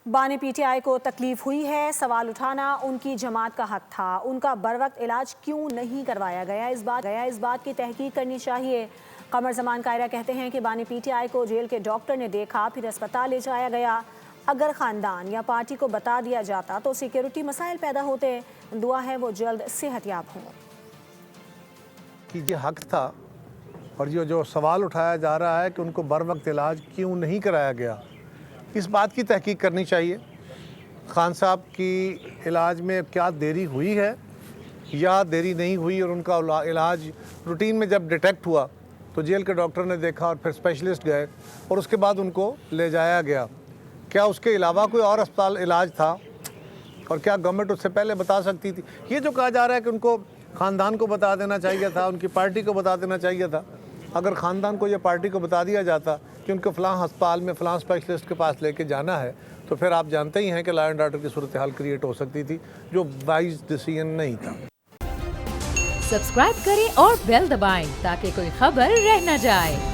बानी पीटीआई को तकलीफ हुई है, सवाल उठाना उनकी जमात का हक था। उनका बरवक्त इलाज क्यों नहीं करवाया गया, इस बात की तहकीक करनी चाहिए। कमर जमान कायरा कहते हैं कि बानी पीटीआई को जेल के डॉक्टर ने देखा, फिर अस्पताल ले जाया गया। अगर ख़ानदान या पार्टी को बता दिया जाता तो सिक्योरिटी मसाइल पैदा होते। दुआ है वो जल्द सेहतयाब हों। कि ये हक था और ये जो सवाल उठाया जा रहा है कि उनको बर वक्त इलाज क्यों नहीं कराया गया, इस बात की तहकीक करनी चाहिए। खान साहब की इलाज में क्या देरी हुई है या देरी नहीं हुई, और उनका इलाज रूटीन में जब डिटेक्ट हुआ तो जेल के डॉक्टर ने देखा और फिर स्पेशलिस्ट गए और उसके बाद उनको ले जाया गया। क्या उसके अलावा कोई और अस्पताल इलाज था और क्या गवर्नमेंट उससे पहले बता सकती थी? ये जो कहा जा रहा है कि उनको ख़ानदान को बता देना चाहिए था, उनकी पार्टी को बता देना चाहिए था। अगर ख़ानदान को या पार्टी को बता दिया जाता कि उनको फ़लाँ अस्पताल में फ़लाँ स्पेशलिस्ट के पास लेके जाना है, तो फिर आप जानते ही हैं कि लॉ एंड ऑर्डर की सूरत हाल क्रिएट हो सकती थी, जो वाइज डिसीजन नहीं था। सब्सक्राइब करें और बेल दबाएं ताकि कोई खबर रह न जाए।